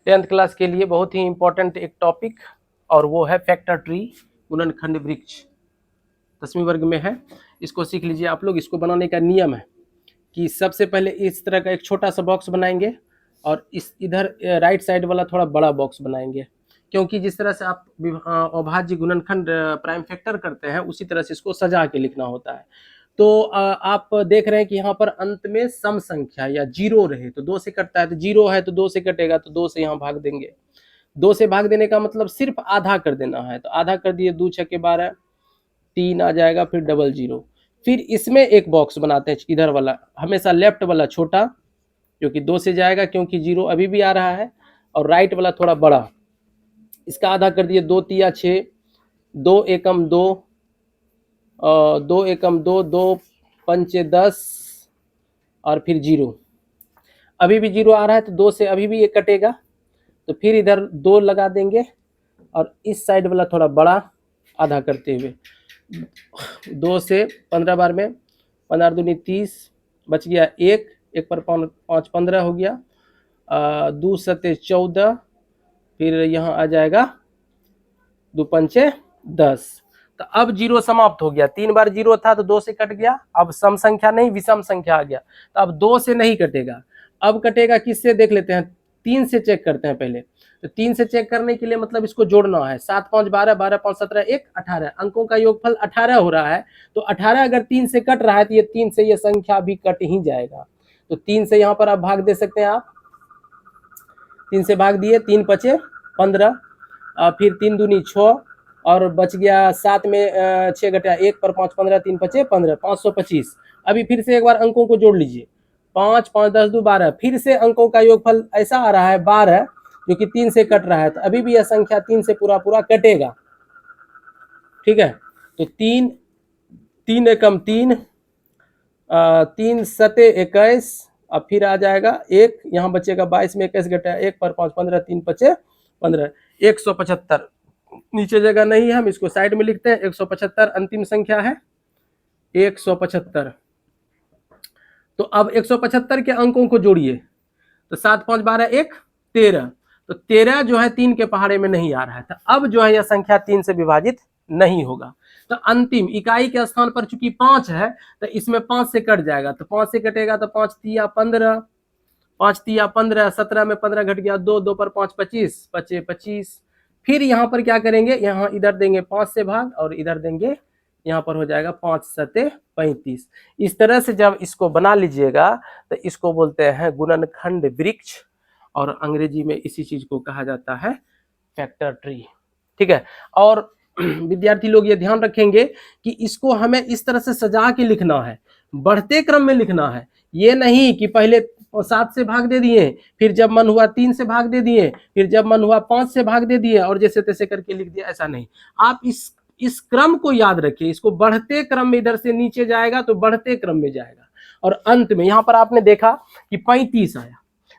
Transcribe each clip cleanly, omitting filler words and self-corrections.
10th class के लिए बहुत ही इंपॉर्टेंट एक टॉपिक, और वो है फैक्टर ट्री, गुणनखंड वृक्ष, 10वीं वर्ग में है। इसको सीख लीजिए आप लोग। इसको बनाने का नियम है कि सबसे पहले इस तरह का एक छोटा सा बॉक्स बनाएंगे और इस इधर राइट साइड वाला थोड़ा बड़ा बॉक्स बनाएंगे, क्योंकि जिस तरह से आप अभाज्य गुणनखंड प्राइम फैक्टर करते हैं उसी तरह से इसको सजा के लिखना होता है। तो आप देख रहे हैं कि यहाँ पर अंत में सम संख्या या जीरो रहे तो 2 से कटता है, तो जीरो है तो 2 से कटेगा, तो 2 से यहाँ भाग देंगे। 2 से भाग देने का मतलब सिर्फ आधा कर देना है, तो आधा कर दिए, 2 छक्के 12, 3 आ जाएगा, फिर डबल जीरो। फिर इसमें एक बॉक्स बनाते हैं, इधर वाला हमेशा लेफ्ट वाला छोटा, जो कि 2 से जाएगा क्योंकि जीरो अभी भी आ रहा है, और राइट वाला थोड़ा बड़ा, इसका आधा कर दिए, 2 तिया 6, 2 एकम 2, 2 एकम 2, 2 पंचे 10, और फिर जीरो। अभी भी जीरो आ रहा है तो 2 से अभी भी ये कटेगा, तो फिर इधर 2 लगा देंगे, और इस साइड वाला थोड़ा बड़ा आधा करते हुए 2 से 15 बार में 15 दूनी 30, बच गया 1, 1 पर 5 15 हो गया, 2 सते 14, फिर यहाँ आ जाएगा 2 पंचे 10। तो अब जीरो समाप्त हो गया। 3 बार जीरो था तो 2 से कट गया, अब सम संख्या नहीं विषम संख्या आ गया, तो अब 2 से नहीं कटेगा। अब कटेगा किससे देख लेते हैं, 3 से चेक करते हैं पहले। तो 3 से चेक करने के लिए मतलब इसको जोड़ना है, 7 5 12, 12 5 17, 1 18, अंकों का योगफल 18 हो रहा है। तो 18 अगर 3 से कट रहा है तो ये 3 से ये संख्या भी कट ही जाएगा। तो 3 से यहाँ पर आप भाग दे सकते हैं। आप 3 से भाग दिए, 3 पचे 15, फिर 3 दूनी 6, और बच गया 7 में 6 घटा 1 पर 5 15, 3 पचे 15, 525। अभी फिर से एक बार अंकों को जोड़ लीजिए, 5 5 10 2 12, फिर से अंकों का योगफल ऐसा आ रहा है 12, जो कि 3 से कट रहा है, तो अभी भी यह संख्या 3 से पूरा पूरा कटेगा। ठीक है, तो 3 3 एकम 3, 3 सते 21, अब फिर आ जाएगा 1, यहाँ बचेगा 22 में 21 घटा 1 पर 5 15, 3 पचे 15, 175। नीचे जगह नहीं है, हम इसको साइड में लिखते हैं। 175 अंतिम संख्या है, 175। तो अब 175 के अंकों को जोड़िए, तो 7 5 12 1 13, तो 13 जो है 3 के पहाड़े में नहीं आ रहा है, तो अब जो है यह संख्या 3 से विभाजित नहीं होगा। तो अंतिम इकाई के स्थान पर चूंकि 5 है तो इसमें 5 से कट जाएगा, तो 5 से कटेगा तो 5 तिया 15, 5 तिया 15, 17 में 15 घट गया 2, 2 पर 5 25, बचे 25। फिर यहाँ पर क्या करेंगे, यहाँ इधर देंगे 5 से भाग, और इधर देंगे, यहाँ पर हो जाएगा 5 सते 35। इस तरह से जब इसको बना लीजिएगा तो इसको बोलते हैं गुणनखंड वृक्ष, और अंग्रेजी में इसी चीज को कहा जाता है फैक्टर ट्री। ठीक है, और विद्यार्थी लोग ये ध्यान रखेंगे कि इसको हमें इस तरह से सजा के लिखना है, बढ़ते क्रम में लिखना है। ये नहीं कि पहले 7 से भाग दे दिए, फिर जब मन हुआ 3 से भाग दे दिए, फिर जब मन हुआ 5 से भाग दे दिए, और जैसे तैसे करके लिख दिया, ऐसा नहीं। आप इस क्रम को याद रखिए, इसको बढ़ते क्रम में, इधर से नीचे जाएगा तो बढ़ते क्रम में जाएगा, और अंत में यहाँ पर आपने देखा कि 35 आया,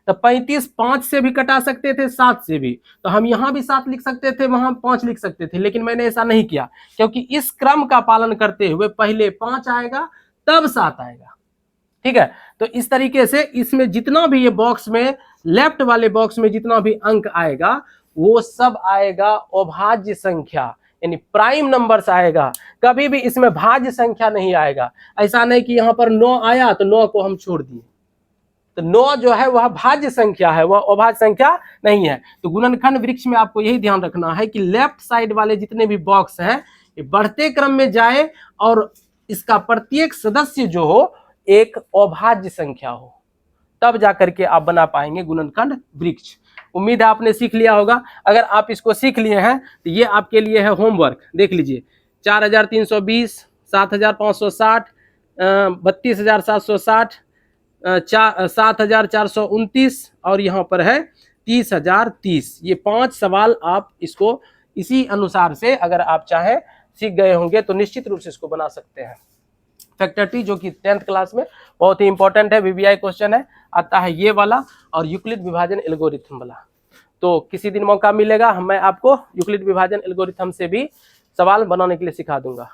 तो 35 5 से भी कटा सकते थे, 7 से भी, तो हम यहाँ भी 7 लिख सकते थे, वहां 5 लिख सकते थे, लेकिन मैंने ऐसा नहीं किया, क्योंकि इस क्रम का पालन करते हुए पहले 5 आएगा तब 7 आएगा। ठीक है, तो इस तरीके से इसमें जितना भी ये बॉक्स में, लेफ्ट वाले बॉक्स में जितना भी अंक आएगा वो सब आएगा अभाज्य संख्या, यानी प्राइम नंबर्स आएगा। कभी भी इसमें भाज्य संख्या नहीं आएगा। ऐसा नहीं कि यहाँ पर 9 आया तो 9 को हम छोड़ दिए, तो 9 जो है वह भाज्य संख्या है, वह अभाज्य संख्या नहीं है। तो गुणनखंड वृक्ष में आपको यही ध्यान रखना है कि लेफ्ट साइड वाले जितने भी बॉक्स हैं ये बढ़ते क्रम में जाए, और इसका प्रत्येक सदस्य जो हो एक अभाज्य संख्या हो, तब जाकर के आप बना पाएंगे गुणनखंड वृक्ष। उम्मीद है आपने सीख लिया होगा। अगर आप इसको सीख लिए हैं तो ये आपके लिए है होमवर्क। देख लीजिए, 4320, 7560, 32760, 7429, और यहाँ पर है 30030। ये 5 सवाल आप इसको इसी अनुसार से अगर आप चाहें सीख गए होंगे तो निश्चित रूप से इसको बना सकते हैं। फैक्टर ट्री जो कि 10th क्लास में बहुत ही इंपॉर्टेंट है, वीवीआई क्वेश्चन है, आता है ये वाला और यूक्लिड विभाजन एल्गोरिथम वाला। तो किसी दिन मौका मिलेगा मैं आपको यूक्लिड विभाजन एल्गोरिथम से भी सवाल बनाने के लिए सिखा दूंगा।